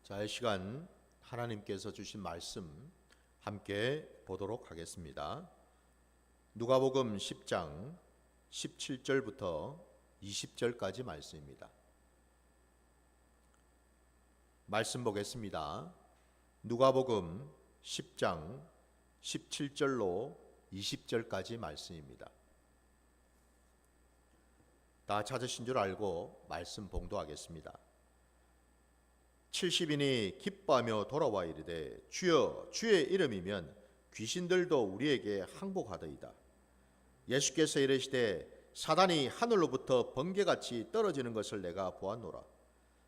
자, 이 시간 하나님께서 주신 말씀 함께 보도록 하겠습니다. 누가복음 10장 17절부터 20절까지 말씀입니다. 말씀 보겠습니다. 누가복음 10장 17절로 20절까지 말씀입니다. 다 찾으신 줄 알고 말씀 봉도하겠습니다. 70인이 기뻐하며 돌아와 이르되 주여 주의 이름이면 귀신들도 우리에게 항복하더이다. 예수께서 이르시되 사단이 하늘로부터 번개같이 떨어지는 것을 내가 보았노라.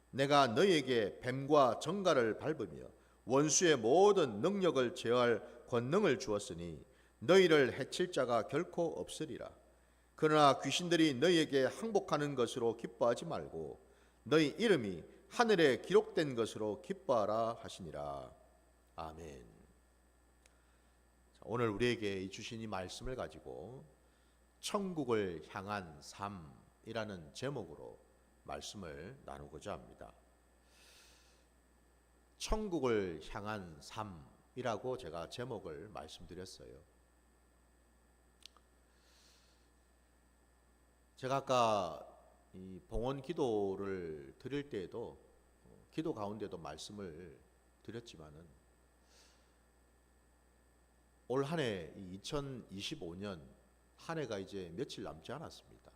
내가 너희에게 뱀과 정갈을 밟으며 원수의 모든 능력을 제어할 권능을 주었으니 너희를 해칠 자가 결코 없으리라. 그러나 귀신들이 너희에게 항복하는 것으로 기뻐하지 말고 너희 이름이 하늘에 기록된 것으로 기뻐하라 하시니라. 아멘. 오늘 우리에게 주신 이 말씀을 가지고 천국을 향한 삶이라는 제목으로 말씀을 나누고자 합니다. 천국을 향한 삶이라고 제가 제목을 말씀드렸어요. 제가 아까 이 봉헌 기도를 드릴 때에도 기도 가운데도 말씀을 드렸지만은 올 한 해 2025년 한 해가 이제 며칠 남지 않았습니다.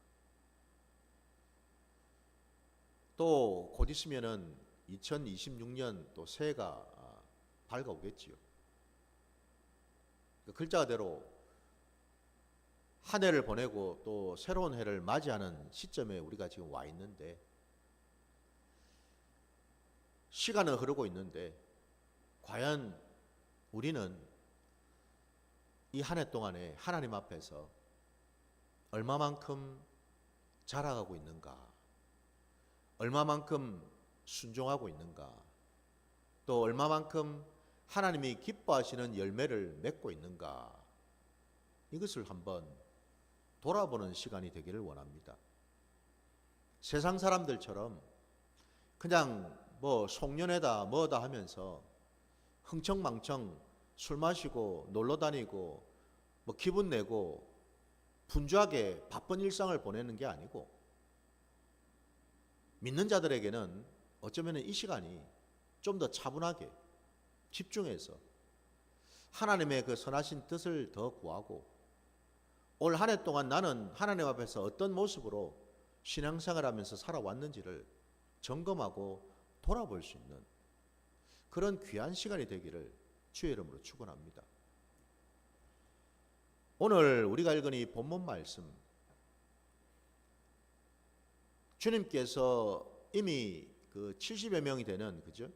또 곧 있으면은 2026년 또 새해가 밝아오겠지요. 그 글자대로 한 해를 보내고 또 새로운 해를 맞이하는 시점에 우리가 지금 와 있는데, 시간은 흐르고 있는데 과연 우리는 이 한 해 동안에 하나님 앞에서 얼마만큼 자라가고 있는가, 얼마만큼 순종하고 있는가, 또 얼마만큼 하나님이 기뻐하시는 열매를 맺고 있는가, 이것을 한번 돌아보는 시간이 되기를 원합니다. 세상 사람들처럼 그냥 뭐 송년회다 뭐다 하면서 흥청망청 술 마시고 놀러 다니고 뭐 기분 내고 분주하게 바쁜 일상을 보내는 게 아니고, 믿는 자들에게는 어쩌면 이 시간이 좀 더 차분하게 집중해서 하나님의 그 선하신 뜻을 더 구하고, 올 한 해 동안 나는 하나님 앞에서 어떤 모습으로 신앙생활하면서 살아왔는지를 점검하고 돌아볼 수 있는 그런 귀한 시간이 되기를 주의 이름으로 축원합니다. 오늘 우리가 읽은 이 본문 말씀, 주님께서 이미 그 70여 명이 되는, 그죠?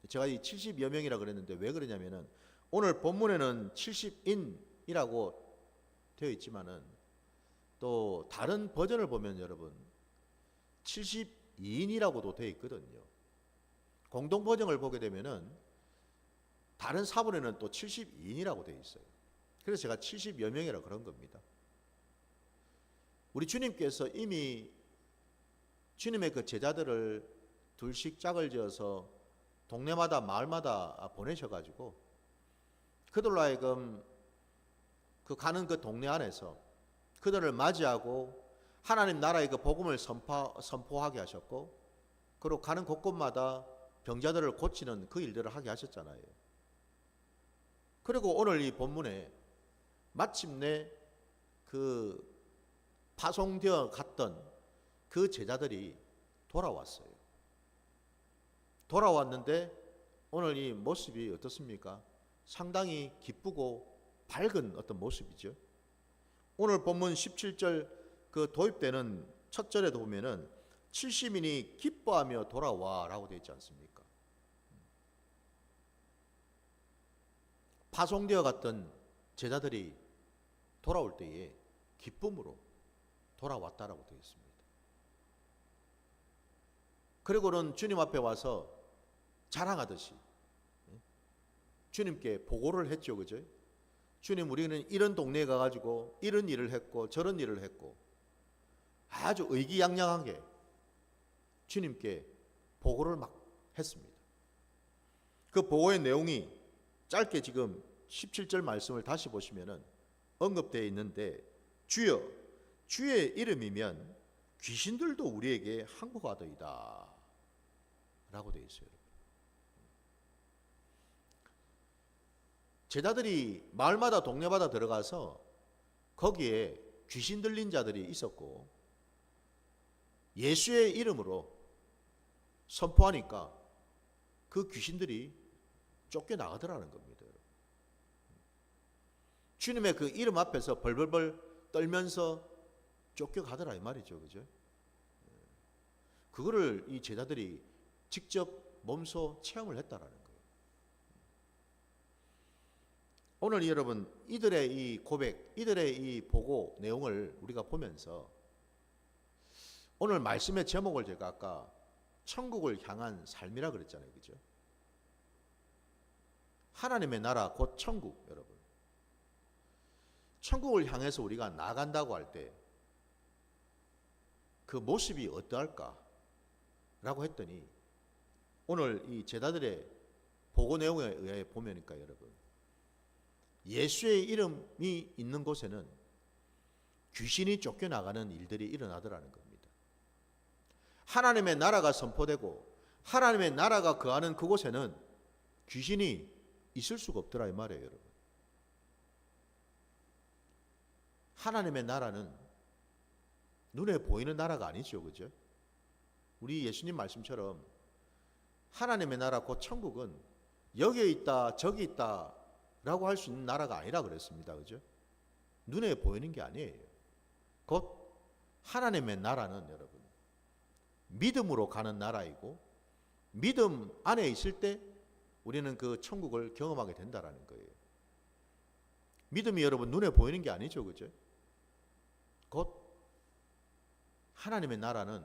제가 이 70여 명이라 그랬는데 왜 그러냐면은 오늘 본문에는 70인이라고 되어 있지만은 또 다른 버전을 보면 여러분 72인이라고도 되어 있거든요. 공동 버전을 보게 되면은 다른 사본에는 또 72인이라고 되어 있어요. 그래서 제가 70여 명이라 그런 겁니다. 우리 주님께서 이미 주님의 그 제자들을 둘씩 짝을 지어서 동네마다 마을마다 보내셔가지고 그들로 하여금 그 가는 그 동네 안에서 그들을 맞이하고 하나님 나라의 그 복음을 선포하게 하셨고, 그리고 가는 곳곳마다 병자들을 고치는 그 일들을 하게 하셨잖아요. 그리고 오늘 이 본문에 마침내 그 파송되어 갔던 그 제자들이 돌아왔어요. 돌아왔는데 오늘 이 모습이 어떻습니까? 상당히 기쁘고 밝은 어떤 모습이죠. 오늘 본문 17절 그 도입되는 첫 절에도 보면은 70인이 기뻐하며 돌아와 라고 되어 있지 않습니까? 파송되어 갔던 제자들이 돌아올 때에 기쁨으로 돌아왔다라고 되어 있습니다. 그리고는 주님 앞에 와서 자랑하듯이 주님께 보고를 했죠. 그죠? 주님, 우리는 이런 동네에 가가지고 이런 일을 했고 저런 일을 했고, 아주 의기양양하게 주님께 보고를 막 했습니다. 그 보고의 내용이 짧게 지금 17절 말씀을 다시 보시면은 언급되어 있는데, 주여 주의 이름이면 귀신들도 우리에게 항복하더이다 라고 되어 있어요. 제자들이 마을마다 동네마다 들어가서 거기에 귀신 들린 자들이 있었고 예수의 이름으로 선포하니까 그 귀신들이 쫓겨나가더라는 겁니다. 주님의 그 이름 앞에서 벌벌벌 떨면서 쫓겨가더라 이 말이죠. 그죠? 그거를 이 제자들이 직접 몸소 체험을 했다라는 거예요. 오늘 여러분 이들의 이 고백, 이들의 이 보고 내용을 우리가 보면서 오늘 말씀의 제목을 제가 아까 천국을 향한 삶이라 그랬잖아요. 그죠? 하나님의 나라 곧 천국. 여러분, 천국을 향해서 우리가 나간다고 할 때 그 모습이 어떠할까 라고 했더니 오늘 이 제자들의 보고 내용에 의해 보면니까 여러분, 예수의 이름이 있는 곳에는 귀신이 쫓겨나가는 일들이 일어나더라는 겁니다. 하나님의 나라가 선포되고 하나님의 나라가 거하는 그곳에는 귀신이 있을 수가 없더라 이 말이에요. 여러분, 하나님의 나라는 눈에 보이는 나라가 아니죠. 그죠? 우리 예수님 말씀처럼 하나님의 나라 곧 천국은 여기에 있다 저기 있다 라고 할 수 있는 나라가 아니라 그랬습니다. 그죠? 눈에 보이는 게 아니에요. 곧 하나님의 나라는 여러분 믿음으로 가는 나라이고, 믿음 안에 있을 때 우리는 그 천국을 경험하게 된다라는 거예요. 믿음이 여러분 눈에 보이는 게 아니죠. 그죠? 곧 하나님의 나라는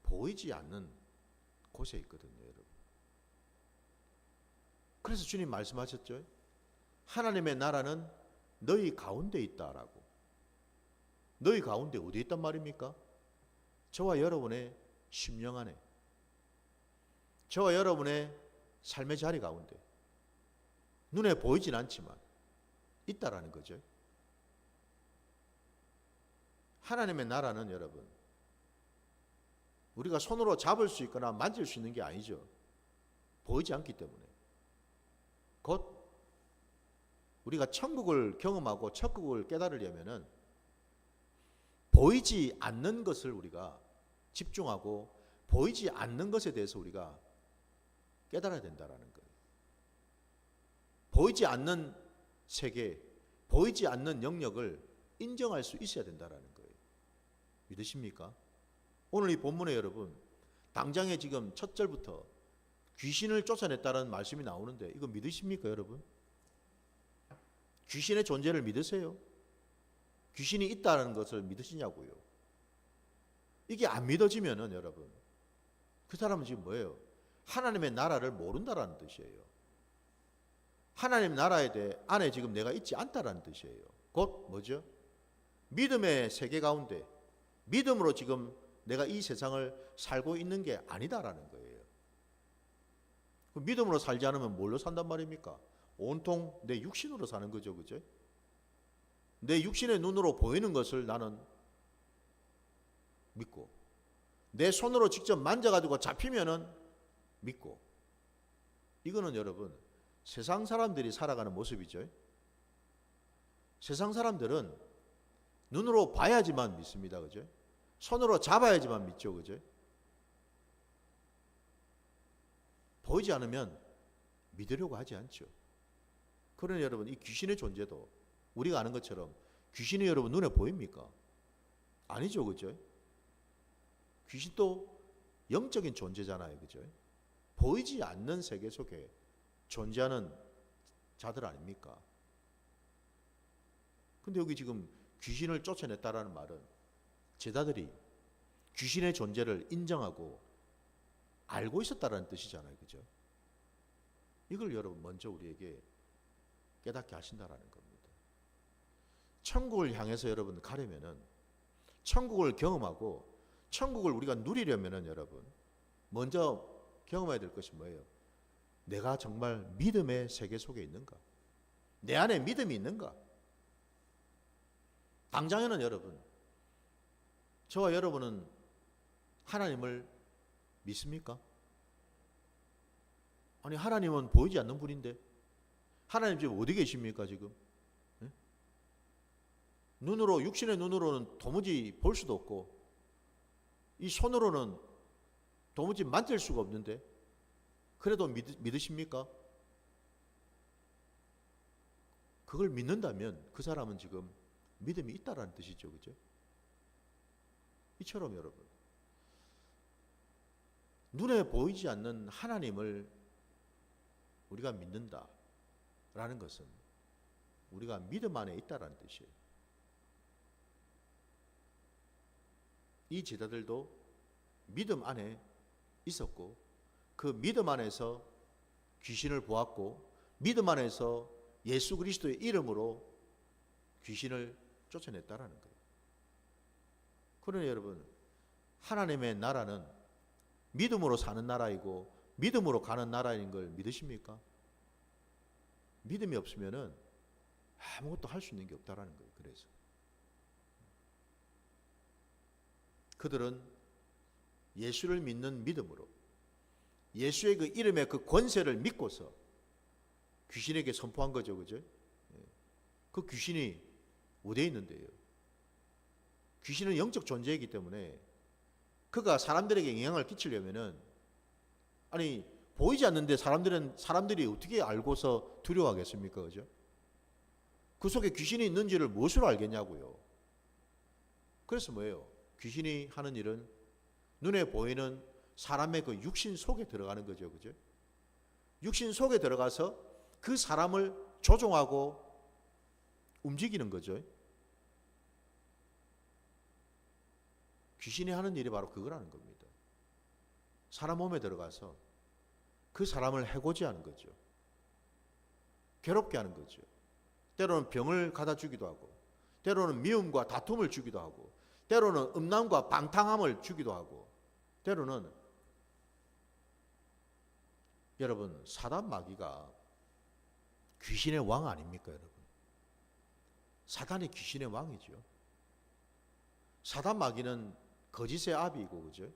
보이지 않는 곳에 있거든요. 여러분, 그래서 주님 말씀하셨죠. 하나님의 나라는 너희 가운데 있다라고. 너희 가운데 어디에 있단 말입니까? 저와 여러분의 심령 안에, 저와 여러분의 삶의 자리 가운데 눈에 보이진 않지만 있다라는 거죠. 하나님의 나라는 여러분 우리가 손으로 잡을 수 있거나 만질 수 있는 게 아니죠. 보이지 않기 때문에. 곧 우리가 천국을 경험하고 천국을 깨달으려면은 보이지 않는 것을 우리가 집중하고 보이지 않는 것에 대해서 우리가 깨달아야 된다라는 거예요. 보이지 않는 세계, 보이지 않는 영역을 인정할 수 있어야 된다라는 거예요. 믿으십니까? 오늘 이 본문에 여러분 당장에 지금 첫 절부터 귀신을 쫓아냈다는 말씀이 나오는데 이거 믿으십니까 여러분? 귀신의 존재를 믿으세요? 귀신이 있다는 것을 믿으시냐고요? 이게 안 믿어지면은 여러분 그 사람은 지금 뭐예요? 하나님의 나라를 모른다라는 뜻이에요. 하나님 나라에 대해 안에 지금 내가 있지 않다라는 뜻이에요. 곧 뭐죠? 믿음의 세계 가운데 믿음으로 지금 내가 이 세상을 살고 있는 게 아니다라는 거예요. 믿음으로 살지 않으면 뭘로 산단 말입니까? 온통 내 육신으로 사는 거죠. 그죠? 내 육신의 눈으로 보이는 것을 나는 믿고, 내 손으로 직접 만져가지고 잡히면은 믿고, 이거는 여러분 세상 사람들이 살아가는 모습이죠. 세상 사람들은 눈으로 봐야지만 믿습니다. 그죠? 손으로 잡아야지만 믿죠. 그죠? 보이지 않으면 믿으려고 하지 않죠. 그러니 여러분 이 귀신의 존재도 우리가 아는 것처럼 귀신이 여러분 눈에 보입니까? 아니죠. 그죠? 귀신도 영적인 존재잖아요. 그죠? 보이지 않는 세계 속에 존재하는 자들 아닙니까? 근데 여기 지금 귀신을 쫓아냈다라는 말은 제자들이 귀신의 존재를 인정하고 알고 있었다라는 뜻이잖아요. 그죠? 이걸 여러분 먼저 우리에게 깨닫게 하신다라는 겁니다. 천국을 향해서 여러분 가려면은, 천국을 경험하고 천국을 우리가 누리려면은 여러분 먼저 경험해야 될 것이 뭐예요? 내가 정말 믿음의 세계 속에 있는가? 내 안에 믿음이 있는가? 당장에는 여러분, 저와 여러분은 하나님을 믿습니까? 아니, 하나님은 보이지 않는 분인데 하나님 지금 어디 계십니까 지금? 예? 눈으로, 육신의 눈으로는 도무지 볼 수도 없고 이 손으로는 도무지 만질 수가 없는데 그래도 믿으십니까? 그걸 믿는다면 그 사람은 지금 믿음이 있다라는 뜻이죠. 그죠? 이처럼 여러분, 눈에 보이지 않는 하나님을 우리가 믿는다라는 것은 우리가 믿음 안에 있다라는 뜻이에요. 이 제자들도 믿음 안에 있었고 그 믿음 안에서 귀신을 보았고 믿음 안에서 예수 그리스도의 이름으로 귀신을 쫓아냈다라는 거예요. 그러나 여러분, 하나님의 나라는 믿음으로 사는 나라이고 믿음으로 가는 나라인 걸 믿으십니까? 믿음이 없으면은 아무것도 할 수 있는 게 없다라는 거예요. 그래서 그들은 예수를 믿는 믿음으로 예수의 그 이름의 그 권세를 믿고서 귀신에게 선포한 거죠. 그죠? 그 귀신이 어디에 있는데요? 귀신은 영적 존재이기 때문에 그가 사람들에게 영향을 끼치려면은 아니 보이지 않는데 사람들이 어떻게 알고서 두려워하겠습니까? 그죠? 그 속에 귀신이 있는지를 무엇으로 알겠냐고요. 그래서 뭐예요? 귀신이 하는 일은 눈에 보이는 사람의 그 육신 속에 들어가는 거죠. 그죠? 육신 속에 들어가서 그 사람을 조종하고 움직이는 거죠. 귀신이 하는 일이 바로 그거라는 겁니다. 사람 몸에 들어가서 그 사람을 해고지 하는 거죠. 괴롭게 하는 거죠. 때로는 병을 가다 주기도 하고 때로는 미움과 다툼을 주기도 하고 때로는 음란과 방탕함을 주기도 하고 때로는 여러분 사단 마귀가 귀신의 왕 아닙니까 여러분? 사단이 귀신의 왕이죠. 사단 마귀는 거짓의 아비이고 그죠?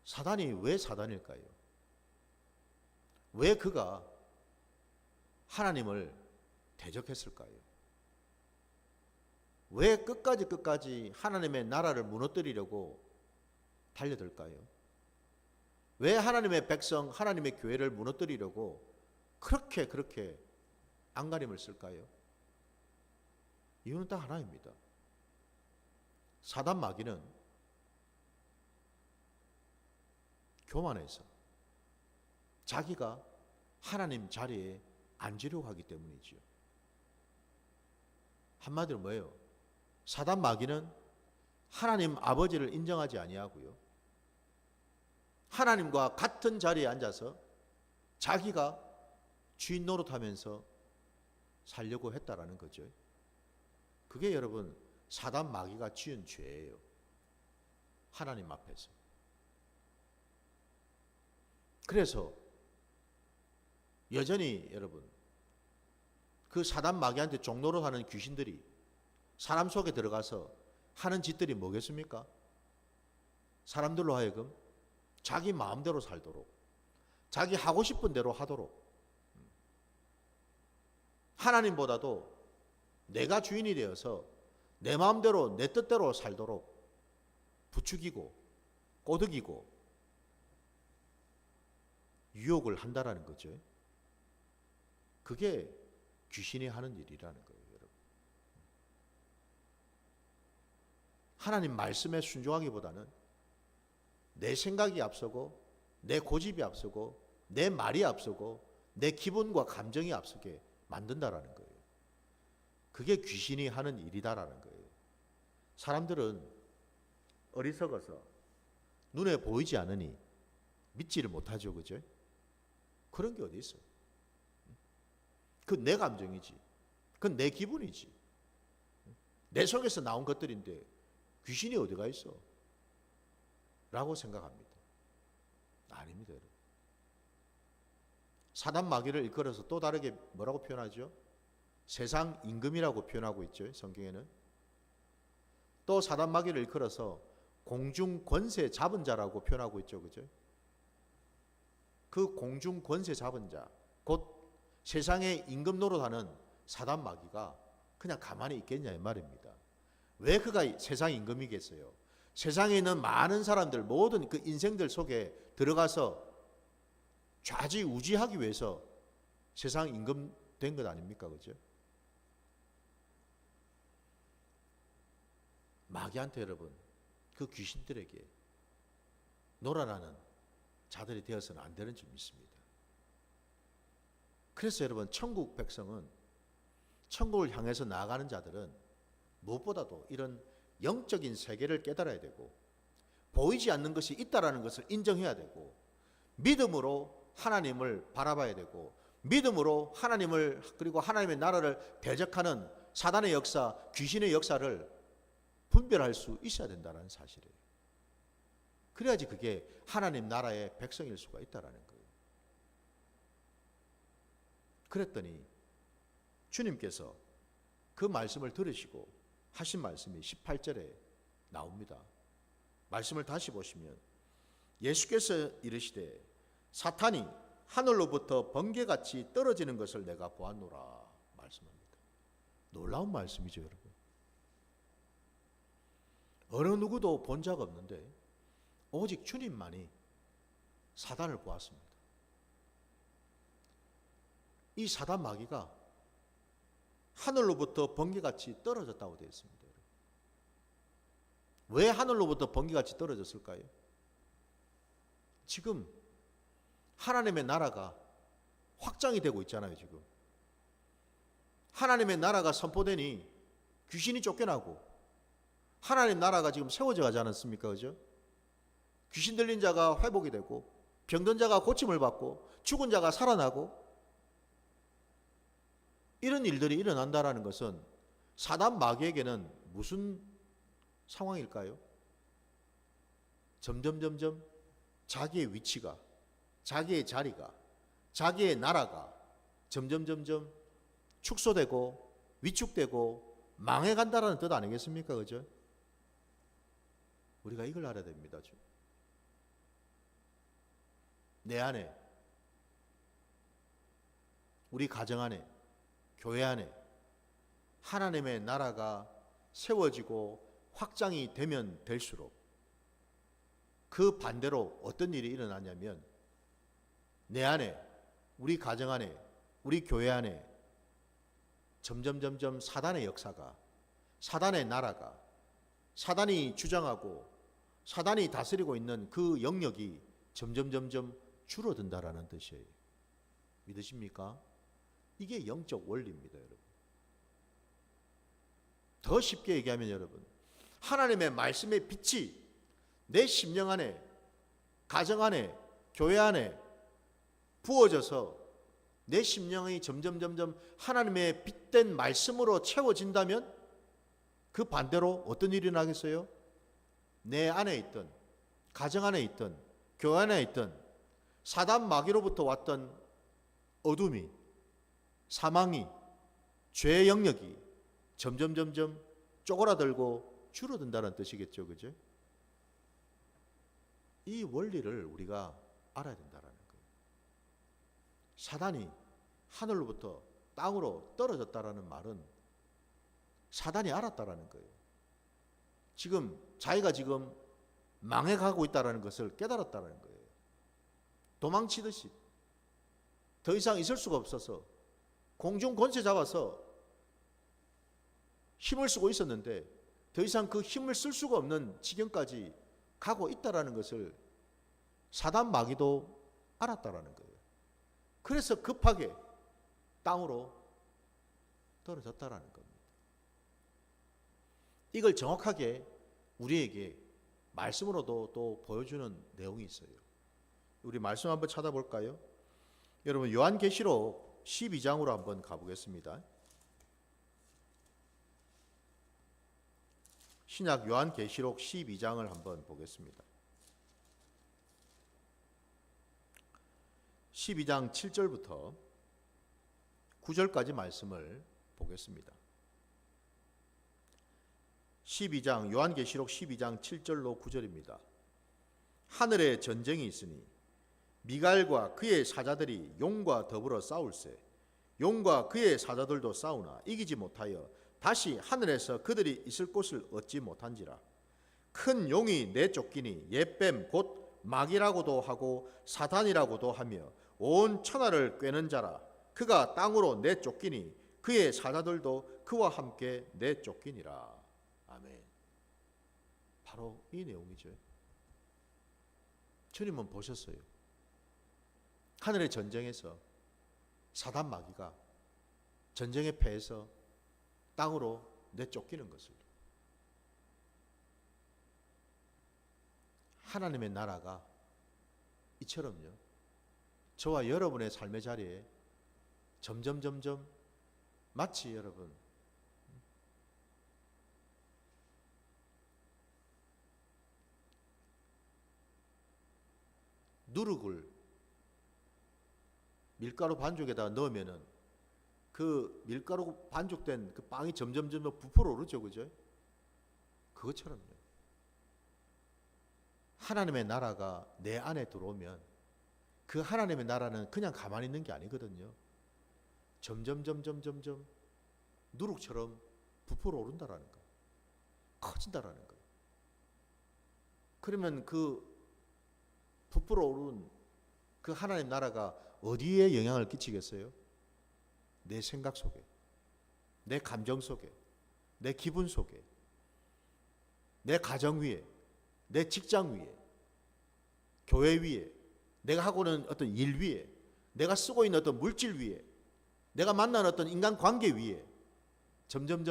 사단이 왜 사단일까요? 왜 그가 하나님을 대적했을까요? 왜 끝까지 하나님의 나라를 무너뜨리려고 달려들까요? 왜 하나님의 백성, 하나님의 교회를 무너뜨리려고 그렇게 안간힘을 쓸까요? 이유는 딱 하나입니다. 사단 마귀는 교만해서 자기가 하나님 자리에 앉으려고 하기 때문이지요. 한마디로 뭐예요? 사단 마귀는 하나님 아버지를 인정하지 아니하고요. 하나님과 같은 자리에 앉아서 자기가 주인 노릇하면서 살려고 했다라는 거죠. 그게 여러분 사단 마귀가 지은 죄예요. 하나님 앞에서. 그래서 여전히 여러분 그 사단 마귀한테 종노릇하는 귀신들이 사람 속에 들어가서 하는 짓들이 뭐겠습니까? 사람들로 하여금 자기 마음대로 살도록 자기 하고 싶은 대로 하도록 하나님보다도 내가 주인이 되어서 내 마음대로 내 뜻대로 살도록 부추기고 꼬드기고 유혹을 한다라는 거죠. 그게 귀신이 하는 일이라는 거예요, 여러분. 하나님 말씀에 순종하기보다는 내 생각이 앞서고 내 고집이 앞서고 내 말이 앞서고 내 기분과 감정이 앞서게 만든다라는 거예요. 그게 귀신이 하는 일이다라는 거예요. 사람들은 어리석어서 눈에 보이지 않으니 믿지를 못하죠. 그죠? 그런 게 어디 있어? 그건 내 감정이지. 그건 내 기분이지. 내 속에서 나온 것들인데 귀신이 어디가 있어? 라고 생각합니다. 아닙니다, 여러분. 사단 마귀를 일컬어서 또 다르게 뭐라고 표현하죠? 세상 임금이라고 표현하고 있죠, 성경에는. 또 사단 마귀를 일컬어서 공중 권세 잡은 자라고 표현하고 있죠, 그죠? 그 공중 권세 잡은 자, 곧 세상의 임금 노릇하는 사단 마귀가 그냥 가만히 있겠냐 이 말입니다. 왜 그가 세상 임금이겠어요? 세상에 있는 많은 사람들, 모든 그 인생들 속에 들어가서 좌지우지하기 위해서 세상 임금 된 것 아닙니까, 그죠? 마귀한테 여러분, 그 귀신들에게 놀아나는 자들이 되어서는 안 되는 줄 믿습니다. 그래서 여러분, 천국 백성은, 천국을 향해서 나아가는 자들은 무엇보다도 이런 영적인 세계를 깨달아야 되고, 보이지 않는 것이 있다라는 것을 인정해야 되고, 믿음으로 하나님을 바라봐야 되고, 믿음으로 하나님을, 그리고 하나님의 나라를 대적하는 사단의 역사, 귀신의 역사를 분별할 수 있어야 된다는 사실이에요. 그래야지 그게 하나님 나라의 백성일 수가 있다라는 거예요. 그랬더니 주님께서 그 말씀을 들으시고 하신 말씀이 18절에 나옵니다. 말씀을 다시 보시면 예수께서 이르시되 사탄이 하늘로부터 번개같이 떨어지는 것을 내가 보았노라 말씀합니다. 놀라운 말씀이죠, 여러분. 어느 누구도 본 적 없는데 오직 주님만이 사단을 보았습니다. 이 사단 마귀가 하늘로부터 번개같이 떨어졌다고 되어 있습니다. 왜 하늘로부터 번개같이 떨어졌을까요? 지금 하나님의 나라가 확장이 되고 있잖아요. 지금 하나님의 나라가 선포되니 귀신이 쫓겨나고 하나님 나라가 지금 세워져 가지 않았습니까? 그죠? 귀신 들린 자가 회복이 되고 병든 자가 고침을 받고 죽은 자가 살아나고 이런 일들이 일어난다는 것은 사단 마귀에게는 무슨 상황일까요? 점점 자기의 위치가, 자기의 자리가, 자기의 나라가 점점 축소되고 위축되고 망해간다는 뜻 아니겠습니까? 그죠? 우리가 이걸 알아야 됩니다. 내 안에, 우리 가정 안에, 교회 안에 하나님의 나라가 세워지고 확장이 되면 될수록 그 반대로 어떤 일이 일어나냐면 내 안에, 우리 가정 안에, 우리 교회 안에 점점 사단의 역사가, 사단의 나라가, 사단이 주장하고 사단이 다스리고 있는 그 영역이 점점 줄어든다라는 뜻이에요. 믿으십니까? 이게 영적 원리입니다, 여러분. 더 쉽게 얘기하면 여러분, 하나님의 말씀의 빛이 내 심령 안에, 가정 안에, 교회 안에 부어져서 내 심령이 점점 하나님의 빛된 말씀으로 채워진다면 그 반대로 어떤 일이 나겠어요? 내 안에 있던, 가정 안에 있던, 교회 안에 있던 사단 마귀로부터 왔던 어둠이, 사망이, 죄의 영역이 점점 쪼그라들고 줄어든다는 뜻이겠죠, 그죠? 이 원리를 우리가 알아야 된다는 거예요. 사단이 하늘로부터 땅으로 떨어졌다라는 말은 사단이 알았다라는 거예요. 자기가 지금 망해가고 있다라는 것을 깨달았다라는 거예요. 도망치듯이 더 이상 있을 수가 없어서 공중 권세 잡아서 힘을 쓰고 있었는데 더 이상 그 힘을 쓸 수가 없는 지경까지 가고 있다라는 것을 사단 마귀도 알았다라는 거예요. 그래서 급하게 땅으로 떨어졌다라는 겁니다. 이걸 정확하게 우리에게 말씀으로도 또 보여주는 내용이 있어요. 우리 말씀 한번 찾아볼까요? 여러분 요한계시록 12장으로 한번 가보겠습니다. 신약 요한계시록 12장을 한번 보겠습니다. 12장 7절부터 9절까지 말씀을 보겠습니다. 12장 요한계시록 12장 7절로 9절입니다. 하늘에 전쟁이 있으니 미갈과 그의 사자들이 용과 더불어 싸울세. 용과 그의 사자들도 싸우나 이기지 못하여 다시 하늘에서 그들이 있을 곳을 얻지 못한지라. 큰 용이 내쫓기니 옛뱀 곧 마귀라고도 하고 사단이라고도 하며 온 천하를 꿰는 자라. 그가 땅으로 내쫓기니 그의 사자들도 그와 함께 내쫓기니라. 아멘. 바로 이 내용이죠. 주님은 보셨어요. 하늘의 전쟁에서 사단 마귀가 전쟁에 패해서 땅으로 내쫓기는 것을. 하나님의 나라가 이처럼요, 저와 여러분의 삶의 자리에 점점 마치 여러분 누룩을 밀가루 반죽에다가 넣으면은 그 밀가루 반죽된 그 빵이 점점 부풀어 오르죠, 그죠? 그것처럼요. 하나님의 나라가 내 안에 들어오면 그 하나님의 나라는 그냥 가만히 있는 게 아니거든요. 점점 누룩처럼 부풀어 오른다라는 거예요. 커진다라는 거예요. 그러면 그 부풀어 오른 그 하나님 나라가 어디에 영향을 끼치겠어요? 내 생각 속에, 내 감정 속에, 내 기분 속에, 내 가정 위에, 내 직장 위에, 교회 위에, 내가 하고 있는 어떤 일 위에, 내가 쓰고 있는 어떤 물질 위에, 내가 만나는 어떤 인간관계 위에 점점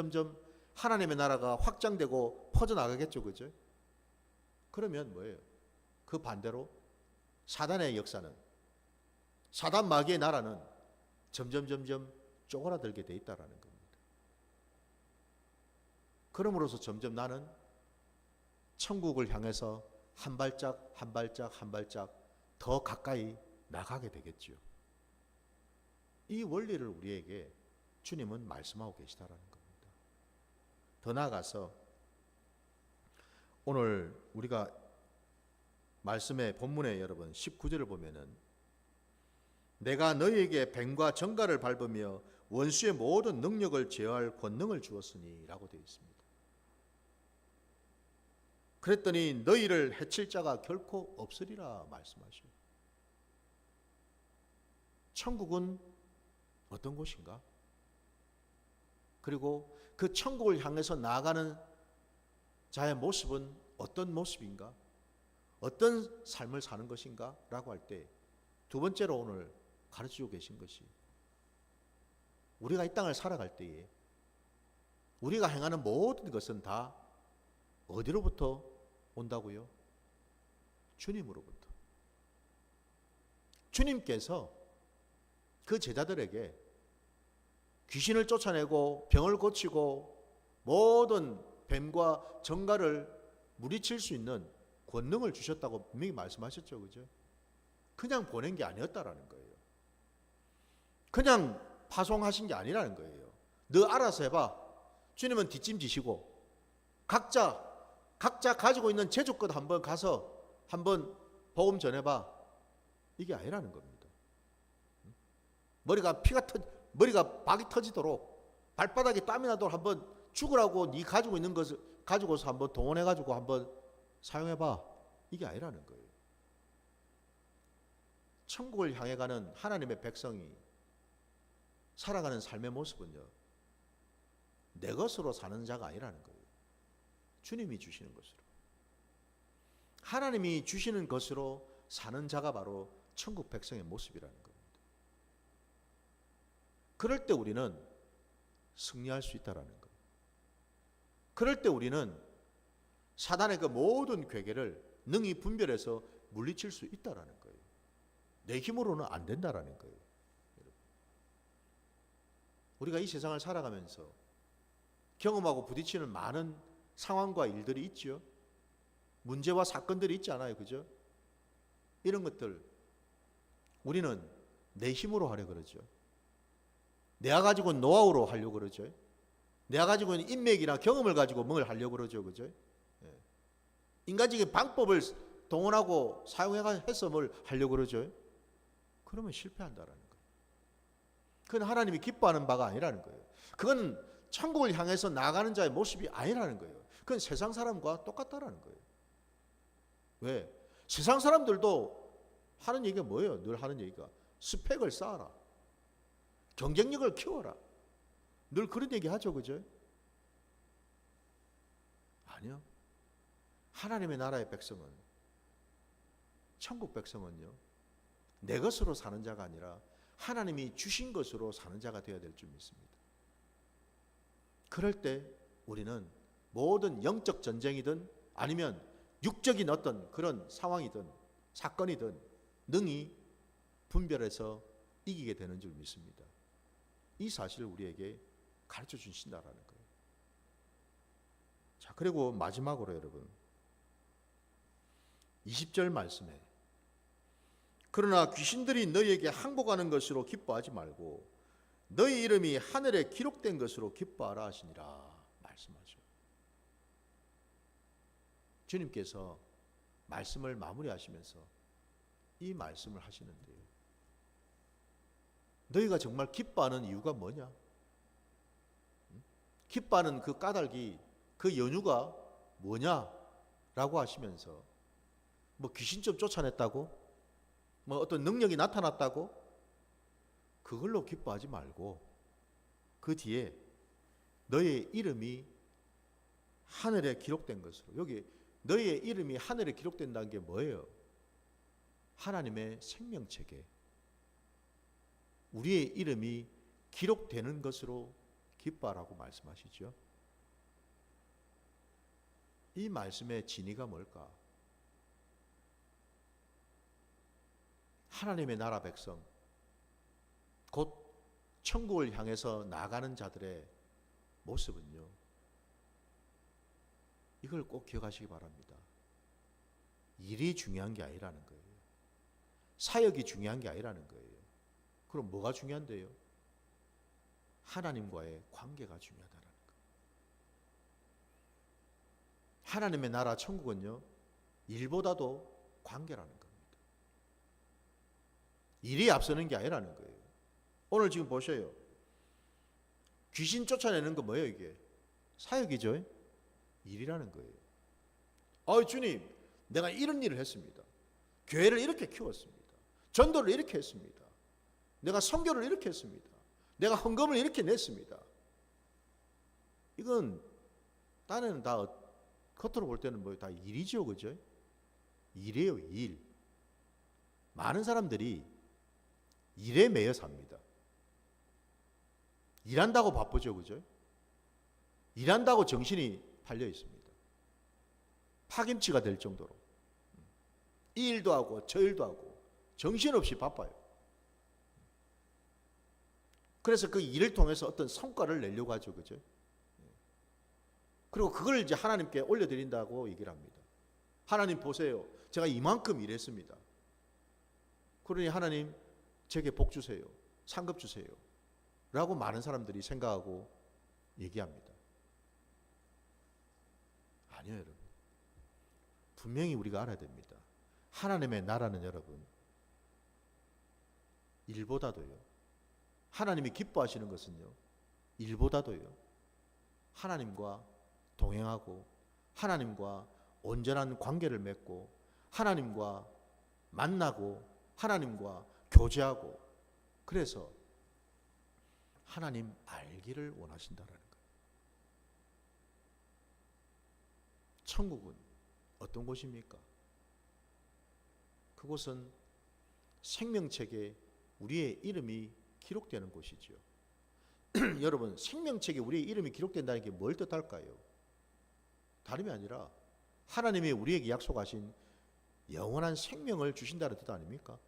하나님의 나라가 확장되고 퍼져나가겠죠, 그죠? 그러면 뭐예요? 그 반대로 사단의 역사는, 사단 마귀의 나라는 점점 쪼그라들게 돼 있다라는 겁니다. 그러므로서 점점 나는 천국을 향해서 한 발짝 더 가까이 나가게 되겠죠. 이 원리를 우리에게 주님은 말씀하고 계시다라는 겁니다. 더 나아가서 오늘 우리가 말씀의 본문에 여러분 19절을 보면은 내가 너희에게 뱀과 정갈을 밟으며 원수의 모든 능력을 제어할 권능을 주었으니 라고 되어 있습니다. 그랬더니 너희를 해칠 자가 결코 없으리라 말씀하셔요. 천국은 어떤 곳인가? 그리고 그 천국을 향해서 나아가는 자의 모습은 어떤 모습인가? 어떤 삶을 사는 것인가? 라고 할 때 두 번째로 오늘 가르치고 계신 것이, 우리가 이 땅을 살아갈 때에 우리가 행하는 모든 것은 다 어디로부터 온다고요? 주님으로부터. 주님께서 그 제자들에게 귀신을 쫓아내고 병을 고치고 모든 뱀과 정갈을 물리칠 수 있는 권능을 주셨다고 분명히 말씀하셨죠, 그죠? 그냥 보낸 게 아니었다라는 거예요. 그냥 파송하신 게 아니라는 거예요. 너 알아서 해봐. 주님은 뒷짐지시고 각자 가지고 있는 제주껏 한번 가서 한번 복음 전해봐. 이게 아니라는 겁니다. 머리가 박이 터지도록 발바닥에 땀이 나도록 한번 죽으라고 네 가지고 있는 것을 가지고서 한번 동원해가지고 한번 사용해봐. 이게 아니라는 거예요. 천국을 향해 가는 하나님의 백성이 살아가는 삶의 모습은요, 내 것으로 사는 자가 아니라는 거예요. 주님이 주시는 것으로, 하나님이 주시는 것으로 사는 자가 바로 천국 백성의 모습이라는 겁니다. 그럴 때 우리는 승리할 수 있다라는 것. 그럴 때 우리는 사단의 그 모든 괴계를 능히 분별해서 물리칠 수 있다라는 거예요. 내 힘으로는 안 된다라는 거예요. 우리가 이 세상을 살아가면서 경험하고 부딪히는 많은 상황과 일들이 있죠. 문제와 사건들이 있지 않아요, 그죠? 이런 것들 우리는 내 힘으로 하려 그러죠. 내가 가지고 있는 노하우로 하려고 그러죠. 내가 가지고 있는 인맥이나 경험을 가지고 뭘 하려고 그러죠. 그죠? 인간적인 방법을 동원하고 사용해서 뭘 하려고 그러죠. 그러면 실패한다라는 거예요. 그건 하나님이 기뻐하는 바가 아니라는 거예요. 그건 천국을 향해서 나아가는 자의 모습이 아니라는 거예요. 그건 세상 사람과 똑같다라는 거예요. 왜? 세상 사람들도 하는 얘기가 뭐예요? 늘 하는 얘기가 스펙을 쌓아라. 경쟁력을 키워라. 늘 그런 얘기 하죠. 그죠? 아니요. 하나님의 나라의 백성은, 천국 백성은요, 내 것으로 사는 자가 아니라 하나님이 주신 것으로 사는 자가 되어야 될 줄 믿습니다. 그럴 때 우리는 모든 영적 전쟁이든 아니면 육적인 어떤 그런 상황이든 사건이든 능히 분별해서 이기게 되는 줄 믿습니다. 이 사실을 우리에게 가르쳐 주신다라는 거예요. 자, 그리고 마지막으로 여러분 20절 말씀에 그러나 귀신들이 너희에게 항복하는 것으로 기뻐하지 말고 너희 이름이 하늘에 기록된 것으로 기뻐하라 하시니라 말씀하죠. 주님께서 말씀을 마무리하시면서 이 말씀을 하시는데요. 너희가 정말 기뻐하는 이유가 뭐냐? 기뻐하는 그 까닭이, 그 연유가 뭐냐라고 하시면서 뭐 귀신 좀 쫓아냈다고? 뭐 어떤 능력이 나타났다고? 그걸로 기뻐하지 말고 그 뒤에 너희의 이름이 하늘에 기록된 것으로, 여기 너희의 이름이 하늘에 기록된다는 게 뭐예요? 하나님의 생명책에 우리의 이름이 기록되는 것으로 기뻐하라고 말씀하시죠. 이 말씀의 진의가 뭘까? 하나님의 나라 백성, 곧 천국을 향해서 나아가는 자들의 모습은요, 이걸 꼭 기억하시기 바랍니다. 일이 중요한 게 아니라는 거예요. 사역이 중요한 게 아니라는 거예요. 그럼 뭐가 중요한데요? 하나님과의 관계가 중요하다는 거예요. 하나님의 나라 천국은요, 일보다도 관계라는 겁니다. 일이 앞서는 게 아니라는 거예요. 오늘 지금 보셔요. 귀신 쫓아내는 거 뭐예요 이게? 사역이죠. 일이라는 거예요. 주님, 내가 이런 일을 했습니다. 교회를 이렇게 키웠습니다. 전도를 이렇게 했습니다. 내가 선교를 이렇게 했습니다. 내가 헌금을 이렇게 냈습니다. 이건 딴에는 다 겉으로 볼 때는 뭐 다 일이죠, 그죠? 일이에요, 일. 많은 사람들이 일에 매여 삽니다. 일한다고 바쁘죠, 그죠? 일한다고 정신이 팔려 있습니다. 파김치가 될 정도로 이 일도 하고 저 일도 하고 정신없이 바빠요. 그래서 그 일을 통해서 어떤 성과를 내려고 하죠, 그죠? 그리고 그걸 이제 하나님께 올려드린다고 얘기를 합니다. 하나님 보세요, 제가 이만큼 일했습니다. 그러니 하나님 제게 복 주세요, 상급 주세요 라고 많은 사람들이 생각하고 얘기합니다. 아니요, 여러분. 분명히 우리가 알아야 됩니다. 하나님의 나라는 여러분, 일보다도요, 하나님이 기뻐하시는 것은요, 일보다도요, 하나님과 동행하고 하나님과 온전한 관계를 맺고 하나님과 만나고 하나님과 교제하고, 그래서 하나님 알기를 원하신다라는 거예요. 천국은 어떤 곳입니까? 그곳은 생명책에 우리의 이름이 기록되는 곳이죠. 여러분, 생명책에 우리의 이름이 기록된다는 게 뭘 뜻할까요? 다름이 아니라 하나님이 우리에게 약속하신 영원한 생명을 주신다는 뜻 아닙니까?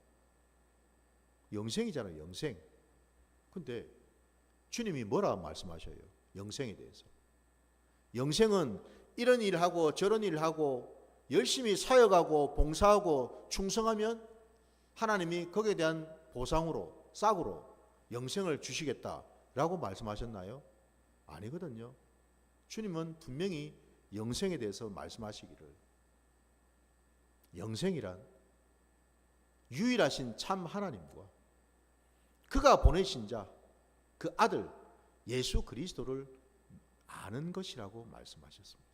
영생이잖아요, 영생. 근데 주님이 뭐라 말씀하셔요? 영생에 대해서. 영생은 이런 일을 하고 저런 일을 하고 열심히 사역하고 봉사하고 충성하면 하나님이 거기에 대한 보상으로 싹으로 영생을 주시겠다라고 말씀하셨나요? 아니거든요. 주님은 분명히 영생에 대해서 말씀하시기를, 영생이란 유일하신 참 하나님과 그가 보내신 자, 그 아들 예수 그리스도를 아는 것이라고 말씀하셨습니다.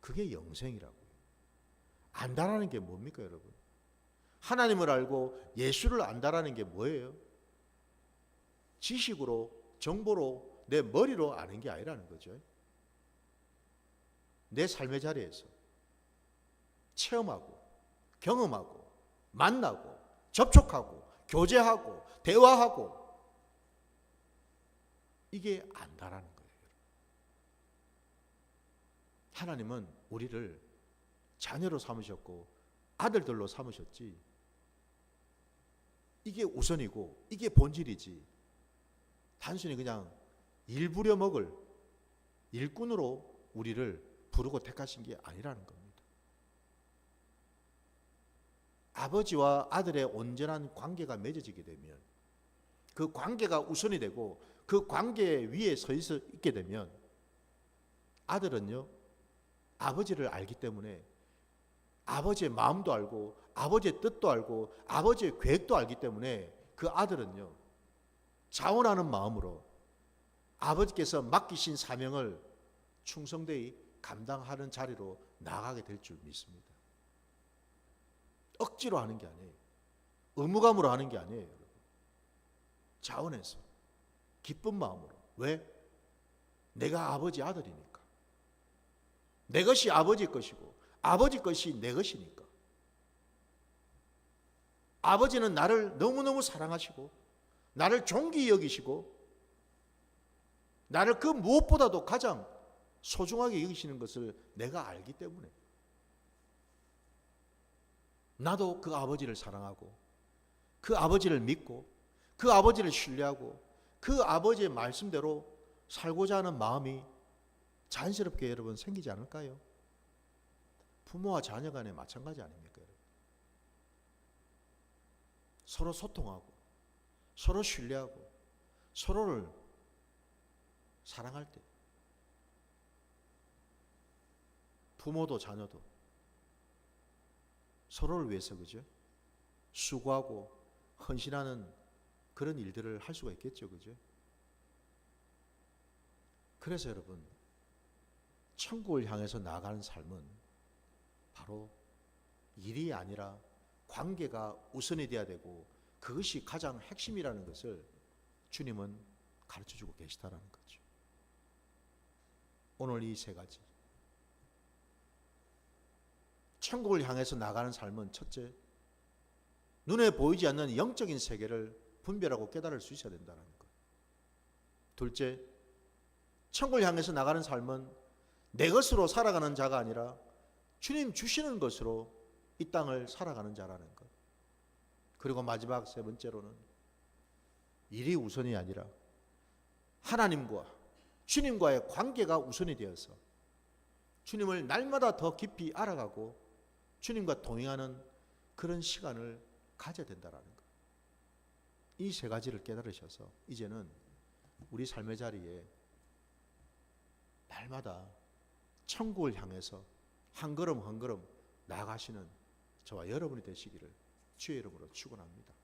그게 영생이라고요. 안다라는 게 뭡니까, 여러분? 하나님을 알고 예수를 안다라는 게 뭐예요? 지식으로, 정보로, 내 머리로 아는 게 아니라는 거죠. 내 삶의 자리에서 체험하고, 경험하고, 만나고, 접촉하고, 교제하고, 대화하고, 이게 안다라는 거예요. 하나님은 우리를 자녀로 삼으셨고 아들들로 삼으셨지, 이게 우선이고 이게 본질이지, 단순히 그냥 일 부려먹을 일꾼으로 우리를 부르고 택하신 게 아니라는 겁니다. 아버지와 아들의 온전한 관계가 맺어지게 되면, 그 관계가 우선이 되고 그 관계 위에 서 있게 되면, 아들은요 아버지를 알기 때문에 아버지의 마음도 알고 아버지의 뜻도 알고 아버지의 계획도 알기 때문에, 그 아들은요 자원하는 마음으로 아버지께서 맡기신 사명을 충성되이 감당하는 자리로 나가게 될 줄 믿습니다. 억지로 하는 게 아니에요. 의무감으로 하는 게 아니에요, 여러분. 자원해서 기쁜 마음으로. 왜? 내가 아버지 아들이니까. 내 것이 아버지 것이고 아버지 것이 내 것이니까. 아버지는 나를 너무너무 사랑하시고 나를 존귀히 여기시고 나를 그 무엇보다도 가장 소중하게 여기시는 것을 내가 알기 때문에 나도 그 아버지를 사랑하고 그 아버지를 믿고 그 아버지를 신뢰하고 그 아버지의 말씀대로 살고자 하는 마음이 자연스럽게 여러분 생기지 않을까요? 부모와 자녀 간에 마찬가지 아닙니까, 여러분? 서로 소통하고 서로 신뢰하고 서로를 사랑할 때, 부모도 자녀도 서로를 위해서, 그죠? 수고하고 헌신하는 그런 일들을 할 수가 있겠죠, 그죠? 그래서 여러분, 천국을 향해서 나아가는 삶은 바로 일이 아니라 관계가 우선이 돼야 되고 그것이 가장 핵심이라는 것을 주님은 가르쳐주고 계시다라는 거죠. 오늘 이 세 가지, 천국을 향해서 나가는 삶은 첫째, 눈에 보이지 않는 영적인 세계를 분별하고 깨달을 수 있어야 된다는 것. 둘째, 천국을 향해서 나가는 삶은 내 것으로 살아가는 자가 아니라 주님 주시는 것으로 이 땅을 살아가는 자라는 것. 그리고 마지막 세 번째로는 일이 우선이 아니라 하나님과 주님과의 관계가 우선이 되어서 주님을 날마다 더 깊이 알아가고 주님과 동행하는 그런 시간을 가져야 된다는 것. 이 세 가지를 깨달으셔서 이제는 우리 삶의 자리에 날마다 천국을 향해서 한 걸음 한 걸음 나아가시는 저와 여러분이 되시기를 주의 이름으로 축원합니다.